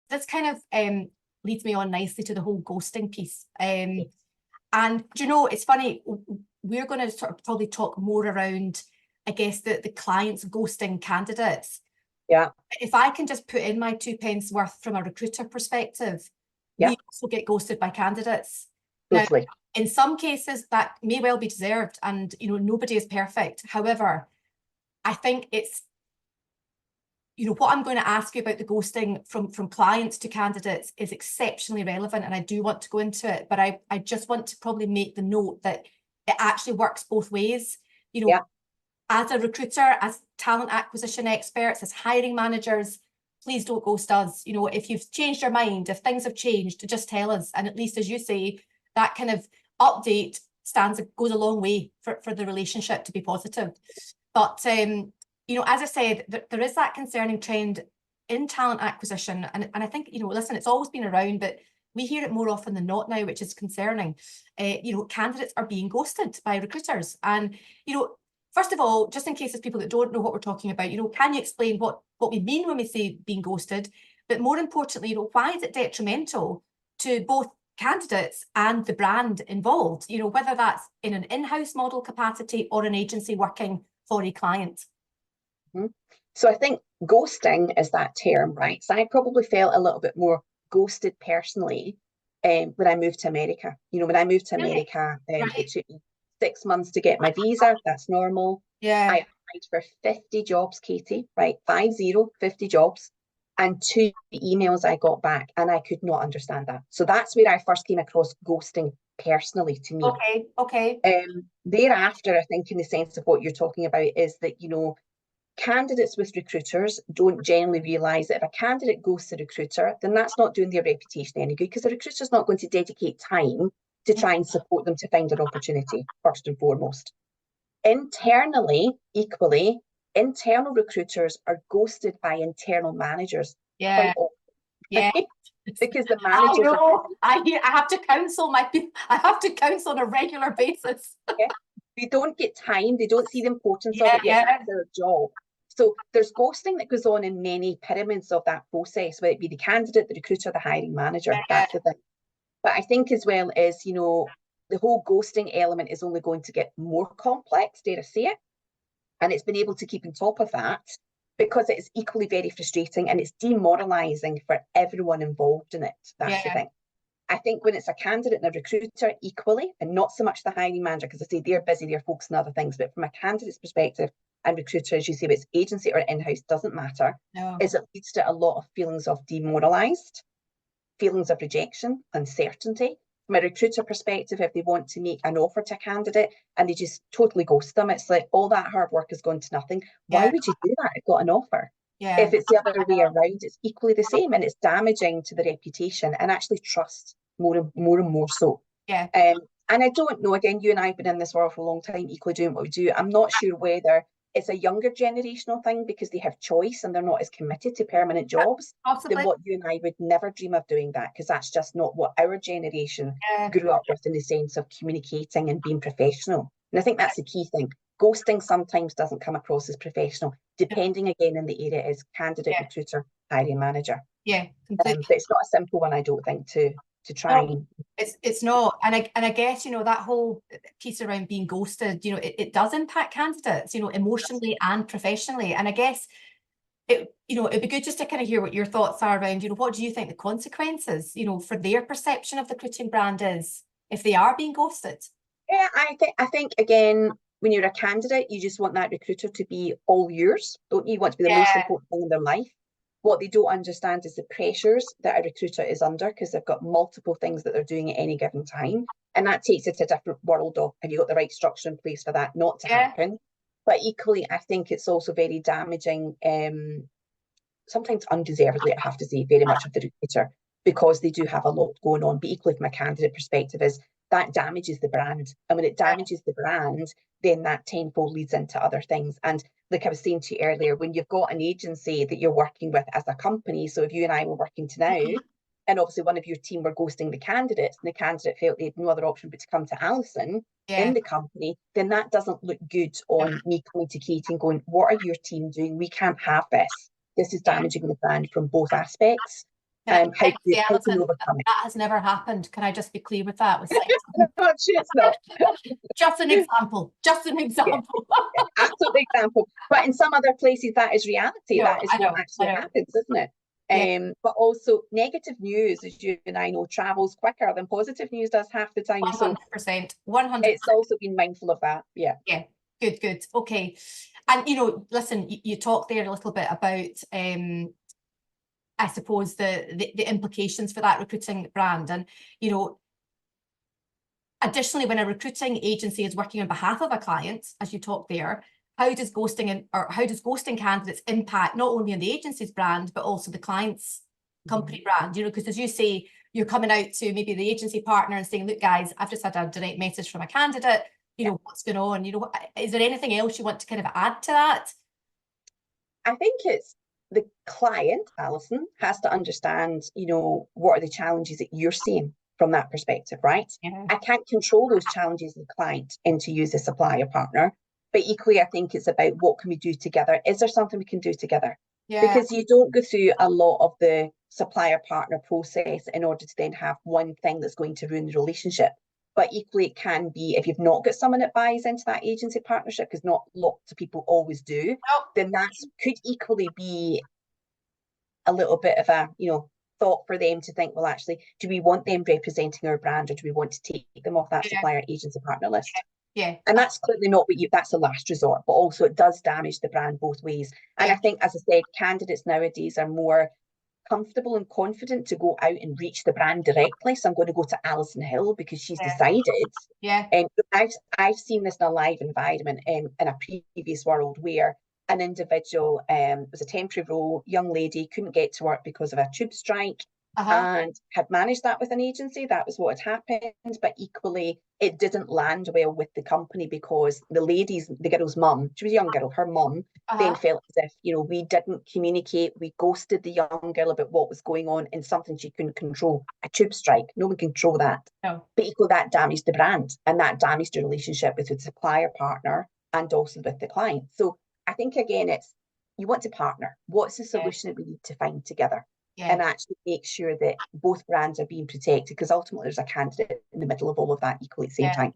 this kind of leads me on nicely to the whole ghosting piece. Yes. And do you know, it's funny, we're going to sort of probably talk more around, I guess, the clients ghosting candidates. Yeah. If I can just put in my 2 pence worth from a recruiter perspective, Yeah. we also get ghosted by candidates. Totally. Now, in some cases, that may well be deserved, and you know, nobody is perfect. However, I think it's, you know, what I'm going to ask you about the ghosting from clients to candidates is exceptionally relevant, and I do want to go into it, but I just want to probably make the note that it actually works both ways. You know, Yeah. as a recruiter, as talent acquisition experts, as hiring managers, please don't ghost us. You know, if you've changed your mind, if things have changed, just tell us. And at least, as you say, that kind of update goes a long way for the relationship to be positive. But you know, as I said, there is that concerning trend in talent acquisition, and I think, you know, listen, it's always been around, but we hear it more often than not now, which is concerning. You know, candidates are being ghosted by recruiters, and you know, first of all, just in case there's people that don't know what we're talking about, you know, can you explain what we mean when we say being ghosted? But more importantly, you know, why is it detrimental to both candidates and the brand involved? You know, whether that's in an in-house model capacity or an agency working for a client. Mm-hmm. So I think ghosting is that term, right? So I probably felt a little bit more ghosted personally when I moved to America. You know, when I moved to America, Right. it took me 6 months to get my visa. That's normal. Yeah. I applied for 50 jobs, Katie, right? 50 jobs, and 2 emails I got back, and I could not understand that. So that's where I first came across ghosting personally to me. Okay. Thereafter, I think in the sense of what you're talking about is that, you know, candidates with recruiters don't generally realise that if a candidate goes to a recruiter, then that's not doing their reputation any good, because the recruiter's not going to dedicate time to try and support them to find an opportunity, first and foremost. Internally, equally, internal recruiters are ghosted by internal managers quite often. Yeah. Because the managers I have to counsel I have to counsel on a regular basis. Yeah, they don't get time, they don't see the importance of it, yet that's their job. So there's ghosting that goes on in many pyramids of that process, whether it be the candidate, the recruiter, the hiring manager. That's the thing. But I think as well is, you know, the whole ghosting element is only going to get more complex, dare I say it. And it's been able to keep on top of that because it is equally very frustrating and it's demoralizing for everyone involved in it. That's the thing. I think when it's a candidate and a recruiter equally, and not so much the hiring manager, because I say they're busy, they're focused on other things, but from a candidate's perspective and recruiter, as you say, it's agency or in-house, doesn't matter, is it leads to a lot of feelings of demoralised, feelings of rejection, uncertainty. From a recruiter perspective, if they want to make an offer to a candidate and they just totally ghost them, it's like all that hard work has gone to nothing. Why would you do that? I got an offer. If it's the other way around, it's equally the same, and it's damaging to the reputation and actually trust more and more so. And I don't know, again, you and I have been in this world for a long time, equally doing what we do. I'm not sure whether it's a younger generational thing because they have choice and they're not as committed to permanent jobs than what you and I would never dream of doing that, because that's just not what our generation grew up with in the sense of communicating and being professional. And I think that's the key thing. Ghosting sometimes doesn't come across as professional, depending again in the area is candidate, recruiter, hiring manager. Completely. But it's not a simple one, I don't think, to try. No, it's not. And I guess, you know, that whole piece around being ghosted, you know, it does impact candidates, you know, emotionally and professionally. And I guess it'd be good just to kind of hear what your thoughts are around, you know, what do you think the consequences, you know, for their perception of the recruiting brand is if they are being ghosted? Yeah, I think again, when you're a candidate, you just want that recruiter to be all yours, don't you? You want to be the most important thing in their life. What they don't understand is the pressures that a recruiter is under, because they've got multiple things that they're doing at any given time. And that takes it to a different world of, have you got the right structure in place for that not to happen? But equally, I think it's also very damaging, sometimes undeservedly, I have to say, very much of the recruiter, because they do have a lot going on. But equally, from a candidate perspective, is that damages the brand. And when it damages the brand, then that tenfold leads into other things. And like I was saying to you earlier, when you've got an agency that you're working with as a company, so if you and I were working to now, and obviously one of your team were ghosting the candidates, and the candidate felt they had no other option but to come to Allison in the company, then that doesn't look good on me coming to Katie and going, what are your team doing? We can't have this. This is damaging the brand from both aspects. how do you Allison, overcome it? that has never happened. Can I just be clear with that? No, it's not. Just an example. Just an example. Yeah, absolute example. But in some other places, that is reality. No, that is what actually happens, isn't it? Yeah. But also negative news, as you and I know, travels quicker than positive news does half the time. 100%. 100%. It's also been mindful of that. Yeah. Yeah. Good, good. Okay. And, you know, listen, you talked there a little bit about, I suppose, the implications for that recruiting brand. And, you know, additionally, when a recruiting agency is working on behalf of a client, as you talked there, how does ghosting candidates impact not only on the agency's brand, but also the client's company brand? You know, because as you say, you're coming out to maybe the agency partner and saying, look, guys, I've just had a direct message from a candidate. You know, what's going on? You know, is there anything else you want to kind of add to that? I think it's the client, Alison, has to understand, you know, what are the challenges that you're seeing from that perspective, right? Yeah. I can't control those challenges as a client and to use a supplier partner. But equally, I think it's about what can we do together? Is there something we can do together? Yeah. Because you don't go through a lot of the supplier partner process in order to then have one thing that's going to ruin the relationship. But equally, it can be, if you've not got someone that buys into that agency partnership, because not lots of people always do, then that could equally be a little bit of a, you know, thought for them to think, well, actually, do we want them representing our brand, or do we want to take them off that supplier agency partner list? Yeah. And that's clearly not what that's a last resort, but also it does damage the brand both ways. And I think, as I said, candidates nowadays are more comfortable and confident to go out and reach the brand directly. So I'm going to go to Allison Hill because she's decided. Yeah. And I've seen this in a live environment in a previous world where an individual was a temporary role, young lady, couldn't get to work because of a tube strike, and had managed that with an agency. That was what had happened. But equally, it didn't land well with the company because the girl's mum, she was a young girl, her mum then felt as if, you know, we didn't communicate, we ghosted the young girl about what was going on in something she couldn't control, a tube strike. No one can control that. No. But equally, that damaged the brand, and that damaged the relationship with the supplier partner and also with the client. So I think, again, it's, you want to partner. What's the solution that we need to find together? And actually make sure that both brands are being protected, because ultimately there's a candidate in the middle of all of that equally at the same time.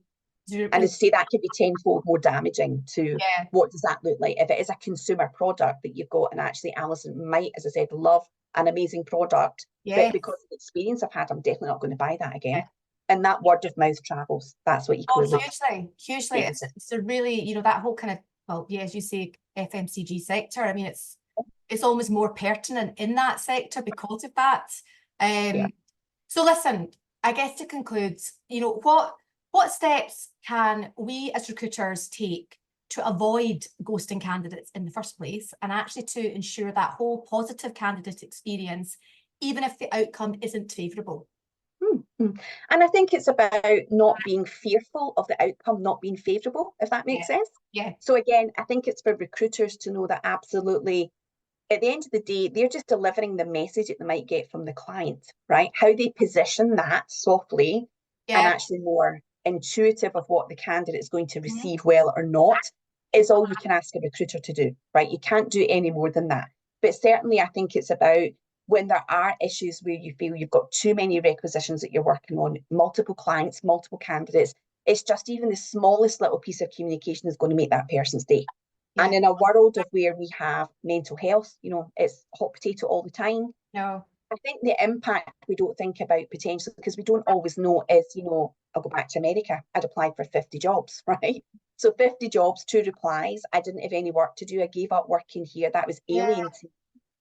And to say that could be tenfold more damaging to what does that look like if it is a consumer product that you've got, and actually Allison might, as I said, love an amazing product, but because of the experience I've had, I'm definitely not going to buy that again. And that word of mouth travels. That's what equally looks. Hugely. It's a really, you know, that whole kind of, well, as you say, FMCG sector. I mean, it's almost more pertinent in that sector because of that. So listen, I guess to conclude, you know, what steps can we as recruiters take to avoid ghosting candidates in the first place, and actually to ensure that whole positive candidate experience, even if the outcome isn't favourable? And I think it's about not being fearful of the outcome not being favourable, if that makes sense. So again, I think it's for recruiters to know that absolutely, at the end of the day, they're just delivering the message that they might get from the client, right? How they position that softly and actually more intuitive of what the candidate is going to receive well or not is all you can ask a recruiter to do, right? You can't do any more than that. But certainly I think it's about when there are issues where you feel you've got too many requisitions that you're working on, multiple clients, multiple candidates, it's just even the smallest little piece of communication is going to make that person's day. And in a world of where we have mental health, you know, it's hot potato all the time. I think the impact we don't think about potentially, because we don't always know, is, you know, I'll go back to America. I'd applied for 50 jobs, right? So 50 jobs, 2 replies. I didn't have any work to do. I gave up working here. That was alien to me.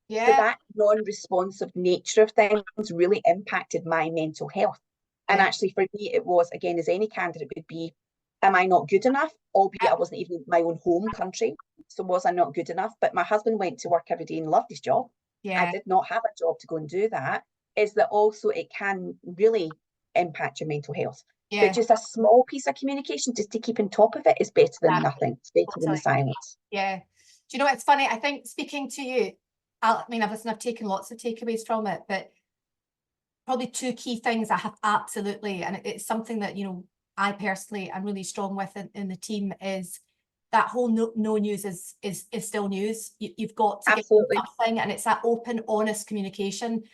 So that non-responsive nature of things really impacted my mental health. And actually for me, it was, again, as any candidate would be, am I not good enough? Albeit I wasn't even in my own home country. So was I not good enough? But my husband went to work every day and loved his job. I did not have a job to go and do that. Is that also it can really impact your mental health. But just a small piece of communication, just to keep on top of it, is better than nothing. It's better than the silence. Do you know, it's funny, I think speaking to you, I mean, I've taken lots of takeaways from it, but probably 2 key things I have absolutely, and it's something that, you know, I personally am really strong with in the team, is that whole no news is still news. You've got to get something, and it's that open, honest communication.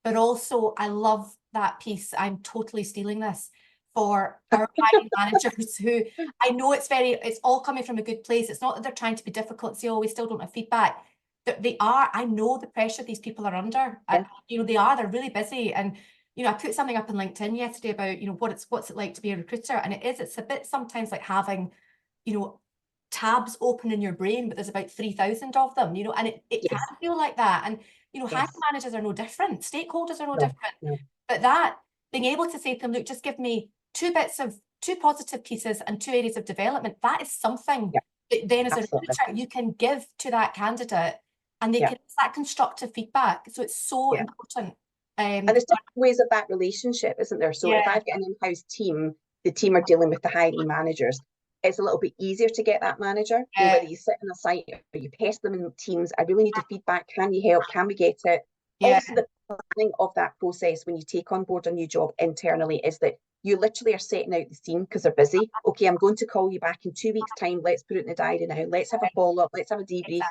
but also I love that piece. I'm totally stealing this for our hiring managers who I know it's all coming from a good place. It's not that they're trying to be difficult and say, oh, we still don't have feedback. I know the pressure these people are under. And, they're really busy. And, I put something up on LinkedIn yesterday about, what's it like to be a recruiter? And it's a bit sometimes like having, tabs open in your brain, but there's about 3,000 of them, and it can feel like that. And, hiring managers are no different. Stakeholders are no different. But being able to say to them, look, just give me two positive pieces and 2 areas of development. That is something that then as a recruiter, you can give to that candidate, and it's that constructive feedback. So it's so important. And there's different ways of that relationship, isn't there? So if I've got an in-house team, the team are dealing with the hiring managers, it's a little bit easier to get that manager. Whether you sit on a site or you pest them in teams, I really need the feedback. Can you help? Can we get it? Also, the planning of that process when you take on board a new job internally is that you literally are setting out the scene because they're busy. Okay, I'm going to call you back in 2 weeks' time. Let's put it in the diary now. Let's have a follow-up. Let's have a debrief.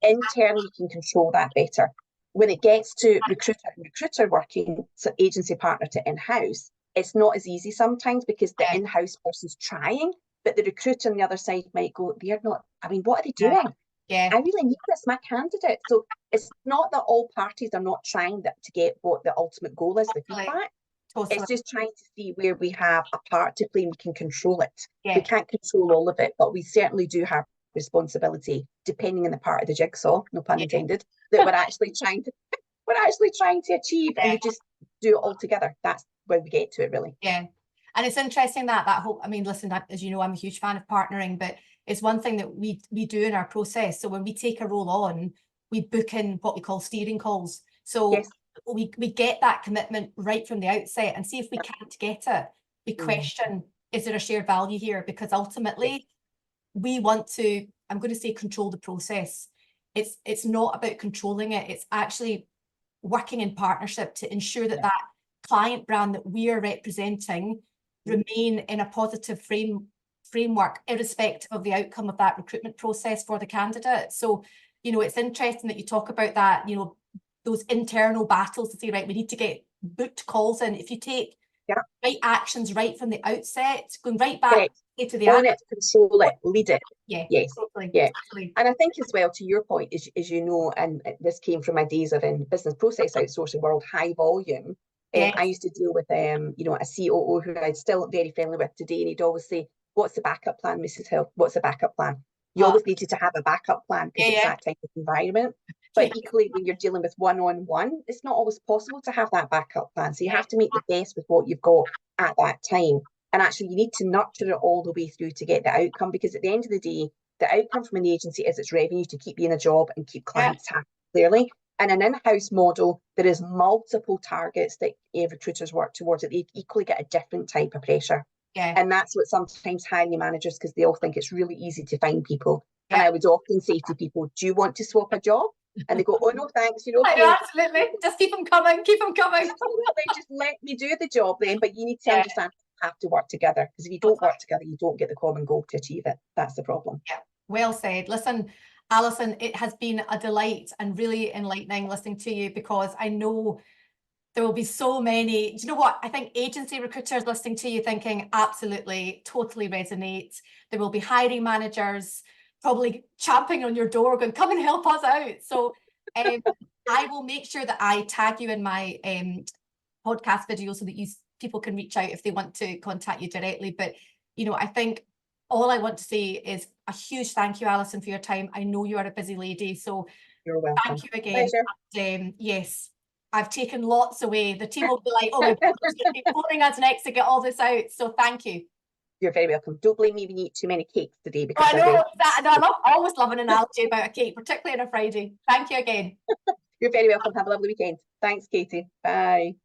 Internally, you can control that better. When it gets to recruiter working, so agency partner to in-house, it's not as easy sometimes because the in-house person's trying, but the recruiter on the other side might go, they're not, what are they doing? I really need this, my candidate. So it's not that all parties are not trying to get what the ultimate goal is, the feedback. It's just trying to see where we have a part to play and we can control it. We can't control all of it, but we certainly do have responsibility, depending on the part of the jigsaw, no pun intended, that we're actually trying to achieve, and we just do it all together. That's where we get to it, really. And it's interesting that whole, listen, as you know, I'm a huge fan of partnering, but it's one thing that we do in our process. So when we take a role on, we book in what we call steering calls. So we get that commitment right from the outset, and see if we can't get it. We question, is there a shared value here? Because ultimately we want to, I'm going to say, control the process. It's not about controlling it. It's actually working in partnership to ensure that that client brand that we are representing remain in a positive framework, irrespective of the outcome of that recruitment process for the candidate. So, it's interesting that you talk about that, those internal battles to say, right, we need to get booked calls in. If you take right actions right from the outset, going right back to the own it, control it, lead it. Totally. And I think as well, to your point, as you know, and this came from my days of in business process outsourcing world, high volume. I used to deal with a COO who I'm still very friendly with today, and he'd always say, "What's the backup plan, Mrs. Hill? What's the backup plan?" You always needed to have a backup plan because it's that type of environment. But equally, when you're dealing with one-on-one, it's not always possible to have that backup plan. So you have to make the best with what you've got at that time. And actually, you need to nurture it all the way through to get the outcome, because at the end of the day, the outcome from an agency is its revenue to keep you in a job and keep clients happy, clearly. And an in-house model, there is multiple targets that recruiters work towards it. They equally get a different type of pressure. And that's what sometimes hiring managers, because they all think it's really easy to find people. And I would often say to people, do you want to swap a job? And they go, oh, no, thanks. Absolutely. Just keep them coming. Absolutely. Just let me do the job then. But you need to understand you have to work together. Because if you don't work together, you don't get the common goal to achieve it. That's the problem. Well said. Listen, Alison, it has been a delight and really enlightening listening to you, because I know there will be so many. Do you know what? I think agency recruiters listening to you thinking, absolutely, totally resonate. There will be hiring managers probably champing on your door going, come and help us out. So I will make sure that I tag you in my podcast video so that people can reach out if they want to contact you directly. But, I think all I want to say is a huge thank you, Alison, for your time. I know you are a busy lady, so you're welcome. Thank you again. And, yes, I've taken lots away. The team will be like, oh, we're going to be phoning us next to get all this out. So thank you. You're very welcome. Don't blame me when you eat too many cakes today. Because I know that. I always love an analogy about a cake, particularly on a Friday. Thank you again. You're very welcome. Have a lovely weekend. Thanks, Katie. Bye.